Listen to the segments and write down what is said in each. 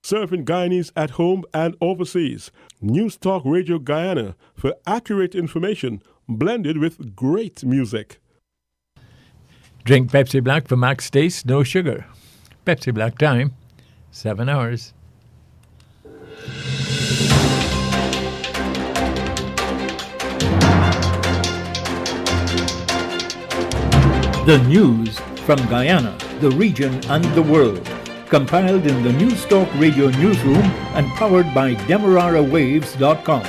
serving Guyanese at home and overseas. News Talk Radio Guyana for accurate information blended with great music. Drink Pepsi Black for max taste, no sugar. Pepsi Black time, 7 hours. The news from Guyana, the region and the world. Compiled in the News Talk Radio newsroom and powered by DemeraraWaves.com.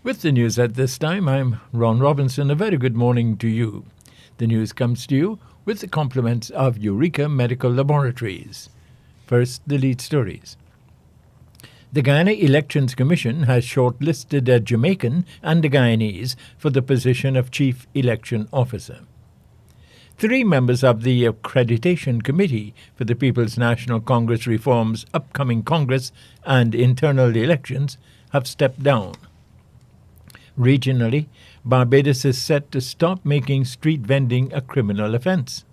With the news at this time, I'm Ron Robinson. A very good morning to you. The news comes to you with the compliments of Eureka Medical Laboratories. First, the lead stories. The Guyana Elections Commission has shortlisted a Jamaican and a Guyanese for the position of Chief Election Officer. 3 members of the Accreditation Committee for the People's National Congress Reform's upcoming Congress and internal elections have stepped down. Regionally, Barbados is set to stop making street vending a criminal offence.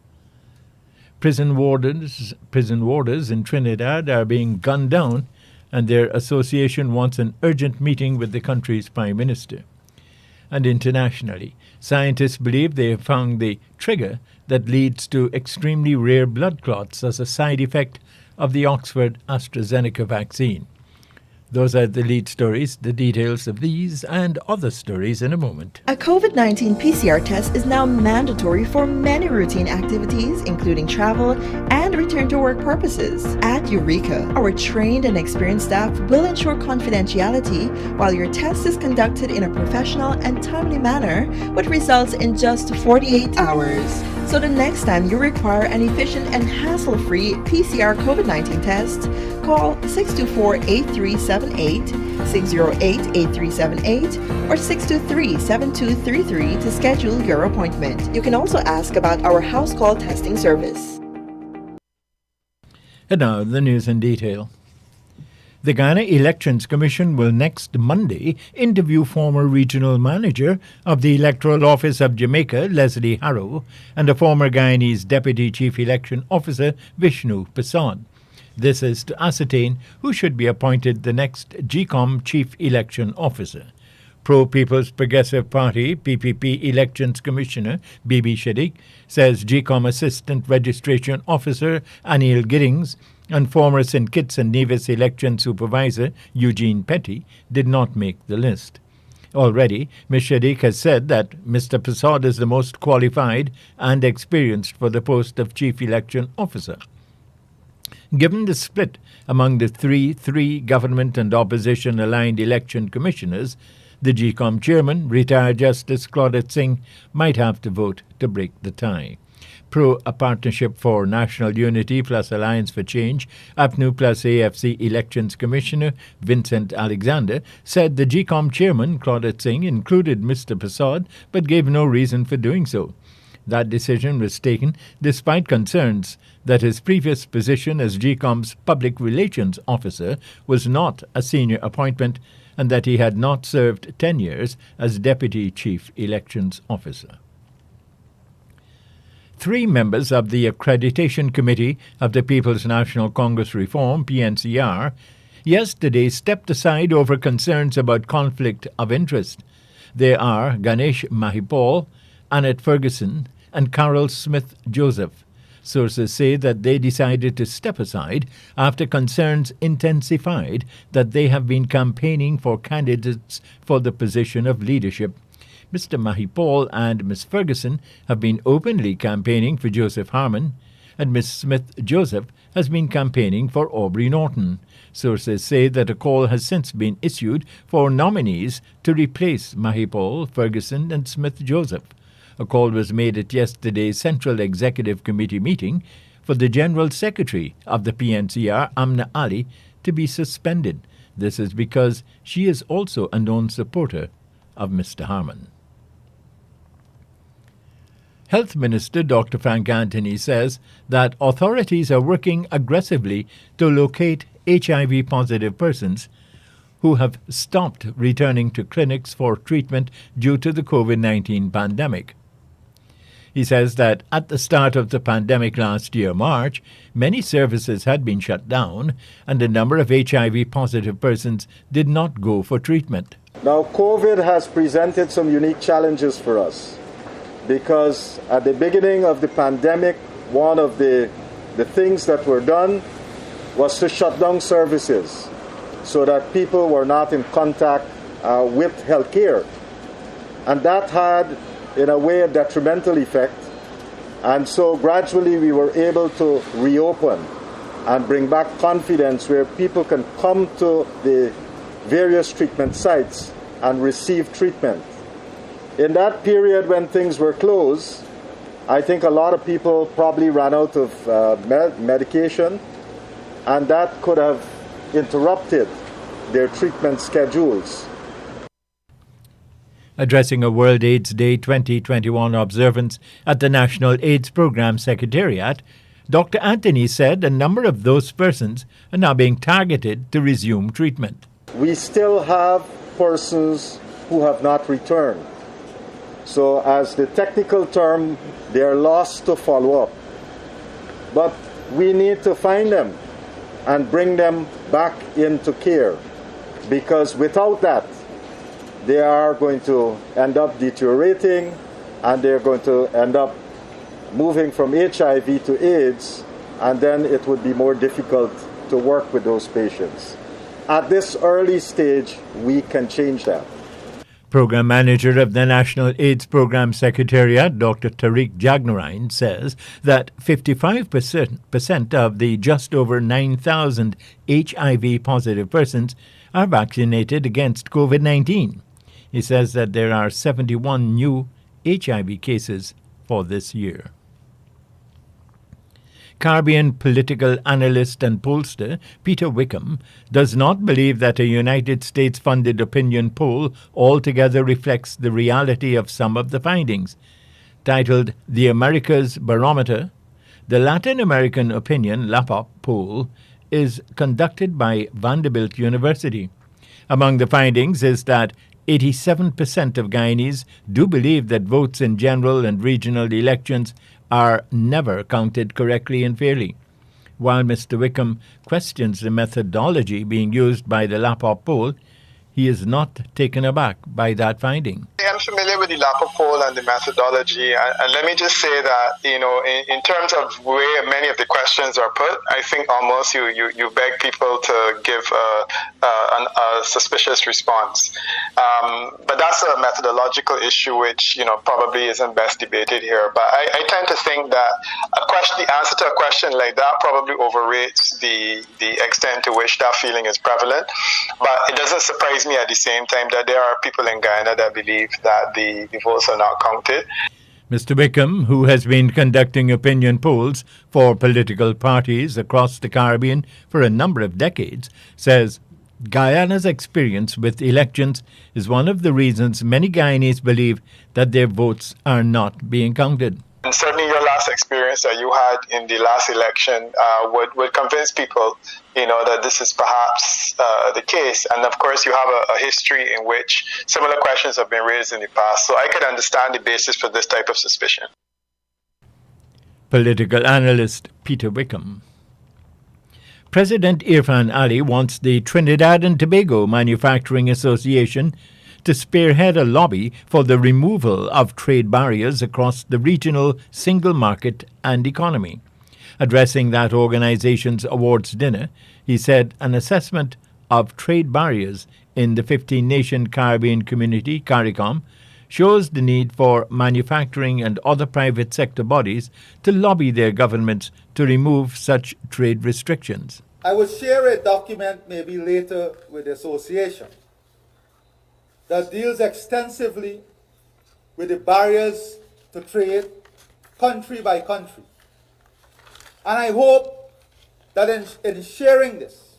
Prison warders in Trinidad are being gunned down, and their association wants an urgent meeting with the country's Prime Minister. And internationally, scientists believe they have found the trigger that leads to extremely rare blood clots as a side effect of the Oxford AstraZeneca vaccine. Those are the lead stories. The details of these and other stories in a moment. A COVID-19 PCR test is now mandatory for many routine activities, including travel and return to work purposes. At Eureka, our trained and experienced staff will ensure confidentiality while your test is conducted in a professional and timely manner with results in just 48 hours. So the next time you require an efficient and hassle-free PCR COVID-19 test, call 624-8378, 608-8378, or 623-7233 to schedule your appointment. You can also ask about our house call testing service. And now the news in detail. The Guyana Elections Commission will next Monday interview former regional manager of the Electoral Office of Jamaica, Leslie Harrow, and a former Guyanese Deputy Chief Election Officer, Vishnu Prasad. This is to ascertain who should be appointed the next GCOM Chief Election Officer. Pro-People's Progressive Party, PPP Elections Commissioner, Bibi Shadiq, says GCOM Assistant Registration Officer, Anil Giddings, and former St. Kitts and Nevis Election Supervisor, Eugene Petty, did not make the list. Already, Ms. Shadiq has said that Mr. Prasad is the most qualified and experienced for the post of Chief Election Officer. Given the split among the three government and opposition-aligned election commissioners, the GCOM chairman, retired Justice Claudette Singh, might have to vote to break the tie. A Partnership for National Unity plus Alliance for Change, APNU plus AFC Elections Commissioner Vincent Alexander said the GCOM chairman, Claudette Singh, included Mr. Prasad but gave no reason for doing so. That decision was taken despite concerns that his previous position as GCOM's Public Relations Officer was not a senior appointment and that he had not served 10 years as Deputy Chief Elections Officer. 3 members of the Accreditation Committee of the People's National Congress Reform, PNCR, yesterday stepped aside over concerns about conflict of interest. They are Ganesh Mahipal, Annette Ferguson, and Carol Smith-Joseph. Sources say that they decided to step aside after concerns intensified that they have been campaigning for candidates for the position of leadership. Mr. Mahipal and Ms. Ferguson have been openly campaigning for Joseph Harmon, and Ms. Smith-Joseph has been campaigning for Aubrey Norton. Sources say that a call has since been issued for nominees to replace Mahipal, Ferguson, and Smith-Joseph. A call was made at yesterday's Central Executive Committee meeting for the General Secretary of the PNCR, Amna Ali, to be suspended. This is because she is also a known supporter of Mr. Harmon. Health Minister Dr. Frank Anthony says that authorities are working aggressively to locate HIV-positive persons who have stopped returning to clinics for treatment due to the COVID-19 pandemic. He says that at the start of the pandemic last year, March, many services had been shut down and a number of HIV-positive persons did not go for treatment. Now, COVID has presented some unique challenges for us because at the beginning of the pandemic, one of the things that were done was to shut down services so that people were not in contact with healthcare. And that had, in a way, a detrimental effect. And so gradually we were able to reopen and bring back confidence where people can come to the various treatment sites and receive treatment. In that period when things were closed, I think a lot of people probably ran out of medication, and that could have interrupted their treatment schedules. Addressing a World AIDS Day 2021 observance at the National AIDS Program Secretariat, Dr. Anthony said a number of those persons are now being targeted to resume treatment. We still have persons who have not returned. So as the technical term, they are lost to follow up. But we need to find them and bring them back into care, because without that, they are going to end up deteriorating and they're going to end up moving from HIV to AIDS, and then it would be more difficult to work with those patients. At this early stage, we can change that. Program Manager of the National AIDS Program Secretariat, Dr. Tariq Jagnarine, says that 55% of the just over 9,000 HIV-positive persons are vaccinated against COVID-19. He says that there are 71 new HIV cases for this year. Caribbean political analyst and pollster Peter Wickham does not believe that a United States-funded opinion poll altogether reflects the reality of some of the findings. Titled The Americas Barometer, the Latin American Opinion LAPOP poll is conducted by Vanderbilt University. Among the findings is that 87% of Guyanese do believe that votes in general and regional elections are never counted correctly and fairly. While Mr. Wickham questions the methodology being used by the LAPOP poll, he is not taken aback by that finding. I'm familiar with the LAPOP poll and the methodology, and let me just say that, in terms of where many of the questions are put, I think almost you beg people to give a suspicious response. But that's a methodological issue which, probably isn't best debated here. But I tend to think that the answer to a question like that probably overrates the extent to which that feeling is prevalent. But it doesn't surprise me at the same time that there are people in Guyana that believe that the votes are not counted. Mr. Wickham, who has been conducting opinion polls for political parties across the Caribbean for a number of decades, says Guyana's experience with elections is one of the reasons many Guyanese believe that their votes are not being counted. And certainly your last experience that you had in the last election would convince people, that this is perhaps the case. And of course, you have a history in which similar questions have been raised in the past. So I could understand the basis for this type of suspicion. Political analyst Peter Wickham. President Irfan Ali wants the Trinidad and Tobago Manufacturing Association to spearhead a lobby for the removal of trade barriers across the regional single market and economy. Addressing that organization's awards dinner, he said an assessment of trade barriers in the 15-nation Caribbean community, CARICOM, shows the need for manufacturing and other private sector bodies to lobby their governments to remove such trade restrictions. I will share a document maybe later with the association that deals extensively with the barriers to trade country by country. And I hope that in sharing this,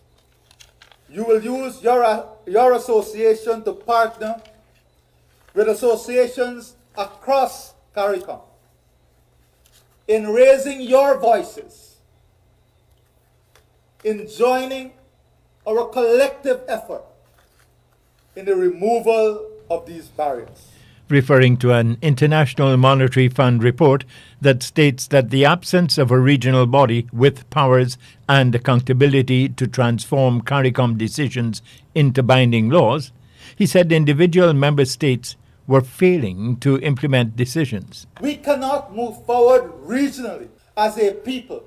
you will use your association to partner with associations across CARICOM in raising your voices, in joining our collective effort in the removal of these barriers. referring to an International Monetary Fund report that states that the absence of a regional body with powers and accountability to transform CARICOM decisions into binding laws, he said individual member states were failing to implement decisions. We cannot move forward regionally as a people.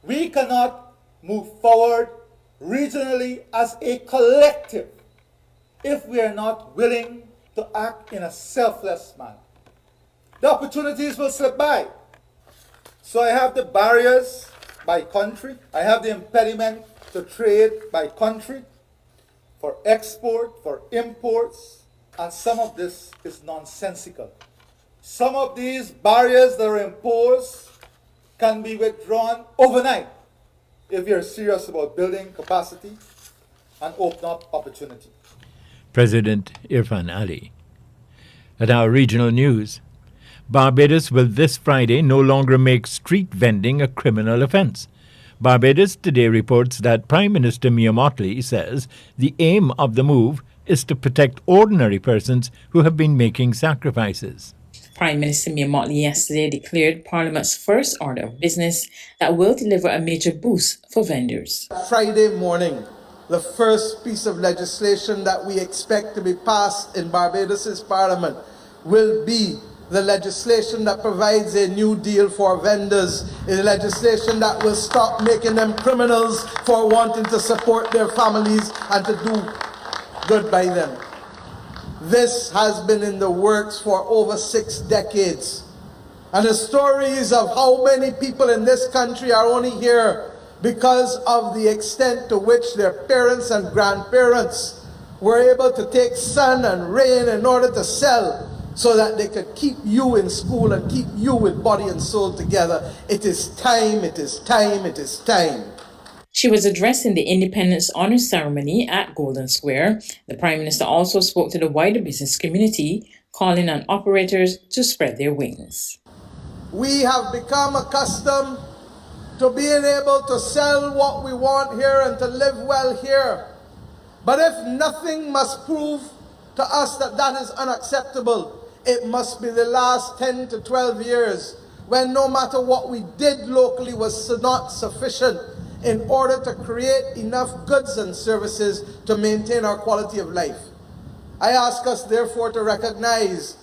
We cannot move forward regionally as a collective if we are not willing to act in a selfless manner. The opportunities will slip by. So I have the barriers by country. I have the impediment to trade by country, for export, for imports, and some of this is nonsensical. Some of these barriers that are imposed can be withdrawn overnight if you're serious about building capacity and open up opportunity. President Irfan Ali. At our regional news, Barbados will this Friday no longer make street vending a criminal offence. Barbados Today reports that Prime Minister Mia Mottley says the aim of the move is to protect ordinary persons who have been making sacrifices. Prime Minister Mia Mottley yesterday declared Parliament's first order of business that will deliver a major boost for vendors. Friday morning, the first piece of legislation that we expect to be passed in Barbados' Parliament will be the legislation that provides a new deal for vendors, a legislation that will stop making them criminals for wanting to support their families and to do good by them. This has been in the works for over 6 decades. And the stories of how many people in this country are only here because of the extent to which their parents and grandparents were able to take sun and rain in order to sell so that they could keep you in school and keep you with body and soul together. It is time, it is time, it is time. She was addressing the Independence Honor Ceremony at Golden Square. The Prime Minister also spoke to the wider business community, calling on operators to spread their wings. We have become accustomed to being able to sell what we want here and to live well here. But if nothing must prove to us that that is unacceptable, it must be the last 10 to 12 years when no matter what we did locally was not sufficient in order to create enough goods and services to maintain our quality of life. I ask us therefore to recognize,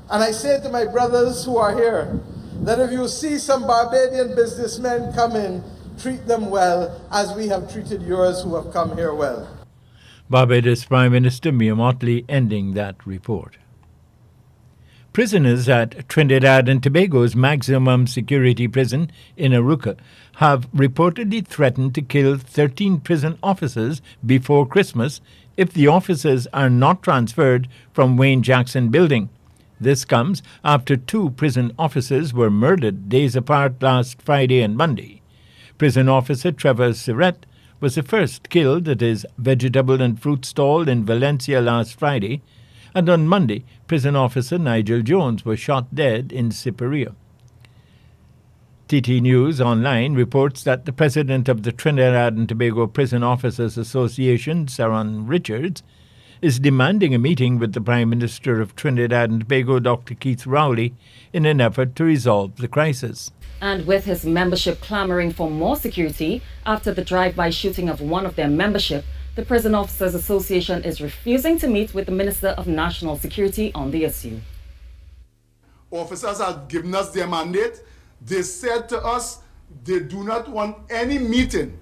and I say to my brothers who are here, that if you see some Barbadian businessmen come in, treat them well as we have treated yours who have come here well. Barbados Prime Minister Mia Mottley ending that report. Prisoners at Trinidad and Tobago's maximum security prison in Aruca have reportedly threatened to kill 13 prison officers before Christmas if the officers are not transferred from Wayne Jackson Building. This comes after 2 prison officers were murdered days apart last Friday and Monday. Prison officer Trevor Surrett was the first killed at his vegetable and fruit stall in Valencia last Friday, and on Monday, prison officer Nigel Jones was shot dead in Cyperia. TT News Online reports that the president of the Trinidad and Tobago Prison Officers Association, Saron Richards, is demanding a meeting with the Prime Minister of Trinidad and Tobago, Dr. Keith Rowley, in an effort to resolve the crisis. And with his membership clamoring for more security after the drive-by shooting of one of their membership, the Prison Officers Association is refusing to meet with the Minister of National Security on the issue. Officers have given us their mandate. They said to us they do not want any meeting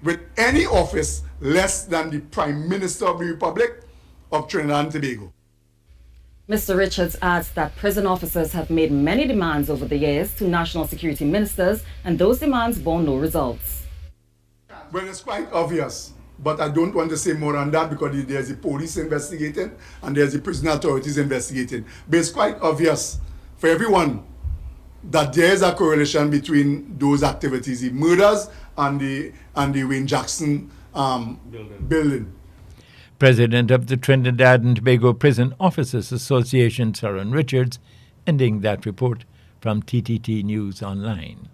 with any office less than the Prime Minister of the Republic of Trinidad and Tobago. Mr. Richards adds that prison officers have made many demands over the years to national security ministers, and those demands bore no results. Well, it's quite obvious, but I don't want to say more on that because there's the police investigating and there's the prison authorities investigating. But it's quite obvious for everyone that there is a correlation between those activities, the murders and the Wayne Jackson building. President of the Trinidad and Tobago Prison Officers Association, Saron Richards, ending that report from TTT News Online.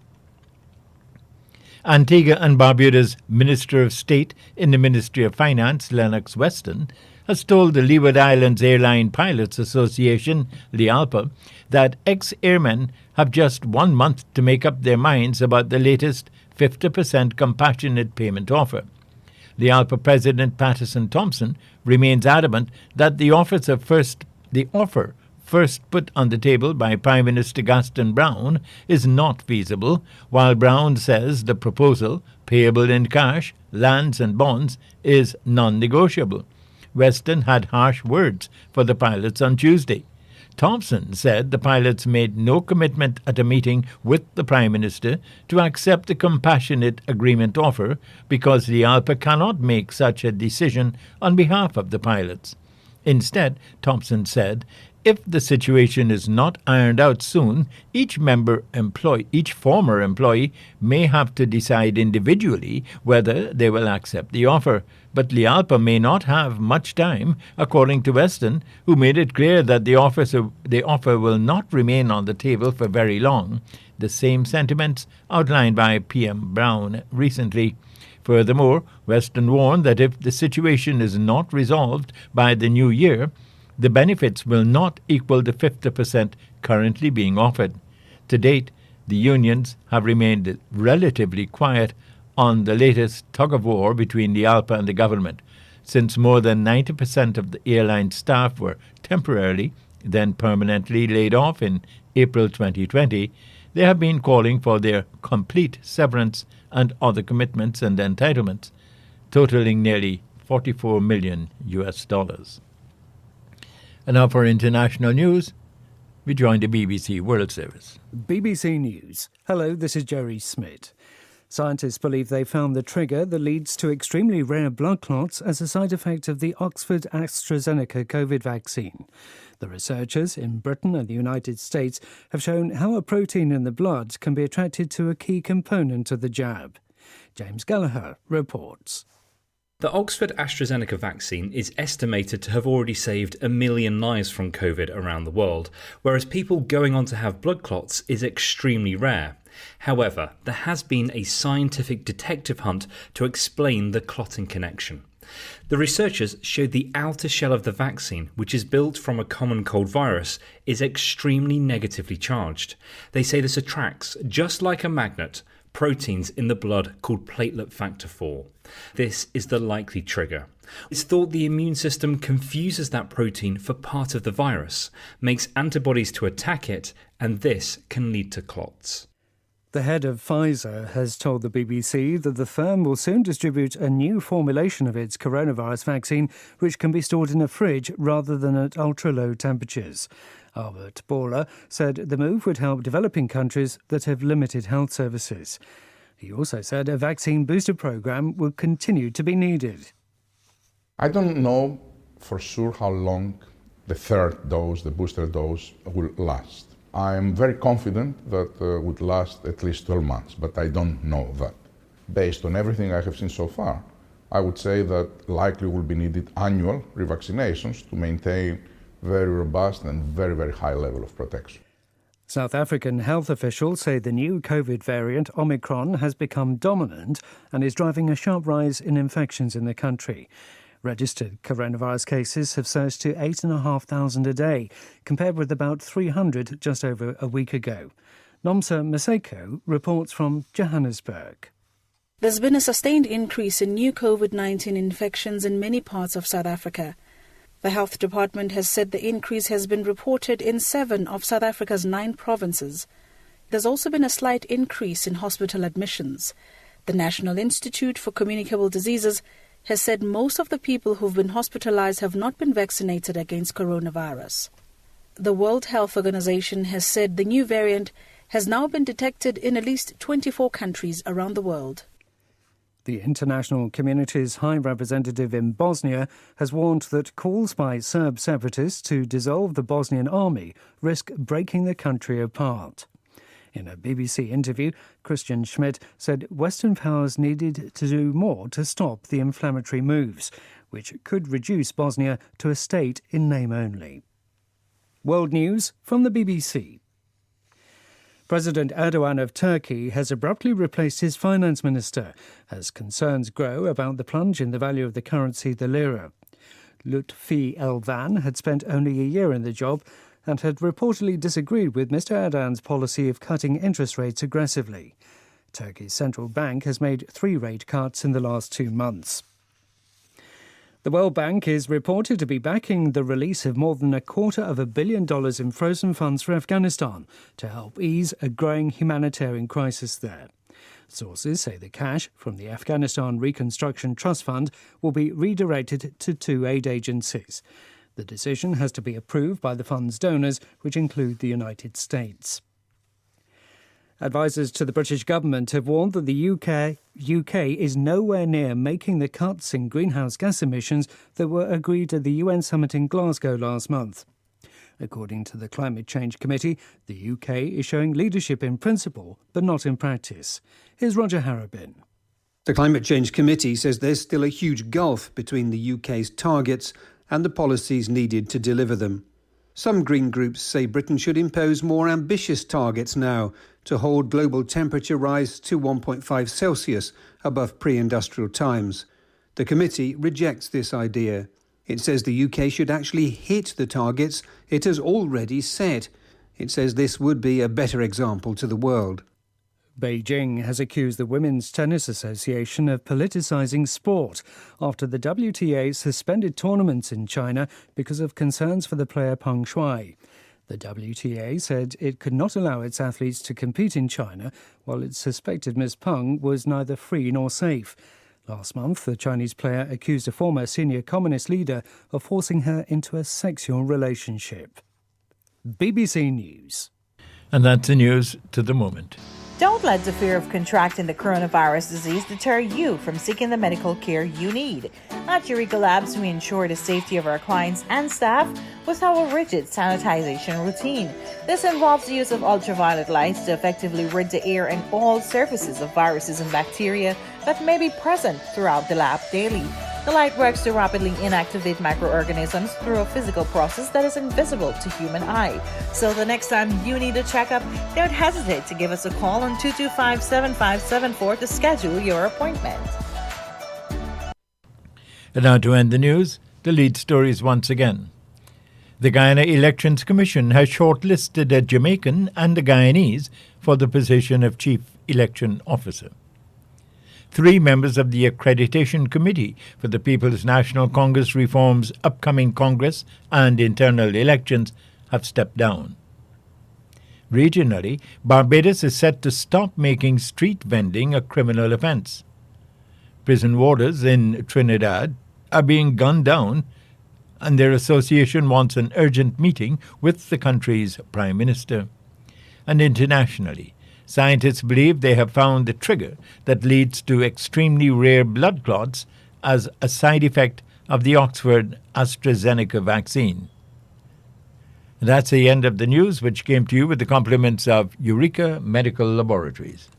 Antigua and Barbuda's Minister of State in the Ministry of Finance, Lennox Weston, has told the Leeward Islands Airline Pilots Association, LIALPA, that ex-airmen have just 1 month to make up their minds about the latest 50% compassionate payment offer. LIALPA President Patterson Thompson remains adamant that the offer first put on the table by Prime Minister Gaston Brown is not feasible, while Brown says the proposal, payable in cash, lands and bonds, is non-negotiable. Weston had harsh words for the pilots on Tuesday. Thompson said the pilots made no commitment at a meeting with the Prime Minister to accept the compassionate agreement offer because the LIALPA cannot make such a decision on behalf of the pilots. Instead, Thompson said, if the situation is not ironed out soon, each former employee may have to decide individually whether they will accept the offer. But LIALPA may not have much time, according to Weston, who made it clear that the offer will not remain on the table for very long. The same sentiments outlined by PM Brown recently. Furthermore, Weston warned that if the situation is not resolved by the new year, the benefits will not equal the 50% currently being offered. To date, the unions have remained relatively quiet on the latest tug-of-war between the LIALPA and the government. Since more than 90% of the airline staff were temporarily, then permanently laid off in April 2020, they have been calling for their complete severance and other commitments and entitlements, totaling nearly $44 million. And now for international news, we join the BBC World Service. BBC News. Hello, this is Jerry Smith. Scientists believe they found the trigger that leads to extremely rare blood clots as a side effect of the Oxford AstraZeneca COVID vaccine. The researchers in Britain and the United States have shown how a protein in the blood can be attracted to a key component of the jab. James Gallagher reports. The Oxford AstraZeneca vaccine is estimated to have already saved 1 million lives from COVID around the world, whereas people going on to have blood clots is extremely rare. However, there has been a scientific detective hunt to explain the clotting connection. The researchers showed the outer shell of the vaccine, which is built from a common cold virus, is extremely negatively charged. They say this attracts, just like a magnet, proteins in the blood called platelet factor 4. This is the likely trigger. It's thought the immune system confuses that protein for part of the virus, makes antibodies to attack it, and this can lead to clots. The head of Pfizer has told the BBC that the firm will soon distribute a new formulation of its coronavirus vaccine, which can be stored in a fridge rather than at ultra-low temperatures. Albert Bourla said the move would help developing countries that have limited health services. He also said a vaccine booster program will continue to be needed. I don't know for sure how long the third dose, the booster dose, will last. I'm very confident that it would last at least 12 months, but I don't know that. Based on everything I have seen so far, I would say that likely will be needed annual revaccinations to maintain very robust and very, very high level of protection. South African health officials say the new COVID variant, Omicron, has become dominant and is driving a sharp rise in infections in the country. Registered coronavirus cases have surged to 8,500 a day, compared with about 300 just over a week ago. Nomsa Maseko reports from Johannesburg. There's been a sustained increase in new COVID-19 infections in many parts of South Africa. The Health Department has said the increase has been reported in 7 of South Africa's 9 provinces. There's also been a slight increase in hospital admissions. The National Institute for Communicable Diseases has said most of the people who've been hospitalized have not been vaccinated against coronavirus. The World Health Organization has said the new variant has now been detected in at least 24 countries around the world. The international community's High Representative in Bosnia has warned that calls by Serb separatists to dissolve the Bosnian army risk breaking the country apart. In a BBC interview, Christian Schmidt said Western powers needed to do more to stop the inflammatory moves, which could reduce Bosnia to a state in name only. World News from the BBC. President Erdogan of Turkey has abruptly replaced his finance minister as concerns grow about the plunge in the value of the currency, the lira. Lutfi Elvan had spent only a year in the job and had reportedly disagreed with Mr. Erdogan's policy of cutting interest rates aggressively. Turkey's central bank has made 3 rate cuts in the last 2 months. The World Bank is reported to be backing the release of more than $250 million in frozen funds for Afghanistan to help ease a growing humanitarian crisis there. Sources say the cash from the Afghanistan Reconstruction Trust Fund will be redirected to 2 aid agencies. The decision has to be approved by the fund's donors, which include the United States. Advisers to the British government have warned that the UK is nowhere near making the cuts in greenhouse gas emissions that were agreed at the UN summit in Glasgow last month. According to the Climate Change Committee, the UK is showing leadership in principle, but not in practice. Here's Roger Harrabin. The Climate Change Committee says there's still a huge gulf between the UK's targets and the policies needed to deliver them. Some green groups say Britain should impose more ambitious targets now to hold global temperature rise to 1.5 Celsius above pre-industrial times. The committee rejects this idea. It says the UK should actually hit the targets it has already set. It says this would be a better example to the world. Beijing has accused the Women's Tennis Association of politicising sport after the WTA suspended tournaments in China because of concerns for the player Peng Shuai. The WTA said it could not allow its athletes to compete in China, while it suspected Ms. Peng was neither free nor safe. Last month, the Chinese player accused a former senior communist leader of forcing her into a sexual relationship. BBC News. And that's the news to the moment. Don't let the fear of contracting the coronavirus disease deter you from seeking the medical care you need. At Eureka Labs, we ensure the safety of our clients and staff with our rigid sanitization routine. This involves the use of ultraviolet lights to effectively rid the air and all surfaces of viruses and bacteria that may be present throughout the lab daily. The light works to rapidly inactivate microorganisms through a physical process that is invisible to human eye. So the next time you need a checkup, don't hesitate to give us a call on 225-7574 to schedule your appointment. And now to end the news, the lead stories once again. The Guyana Elections Commission has shortlisted a Jamaican and a Guyanese for the position of Chief Election Officer. 3 members of the Accreditation Committee for the People's National Congress Reform's upcoming Congress and internal elections have stepped down. Regionally, Barbados is set to stop making street vending a criminal offence. Prison warders in Trinidad are being gunned down, and their association wants an urgent meeting with the country's Prime Minister. And internationally, scientists believe they have found the trigger that leads to extremely rare blood clots as a side effect of the Oxford AstraZeneca vaccine. That's the end of the news, which came to you with the compliments of Eureka Medical Laboratories.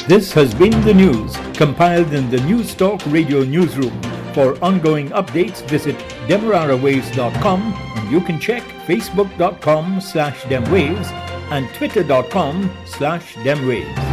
This has been the news, compiled in the News Talk Radio Newsroom. For ongoing updates, visit demerarawaves.com, and you can check facebook.com/demwaves and twitter.com/demwaves.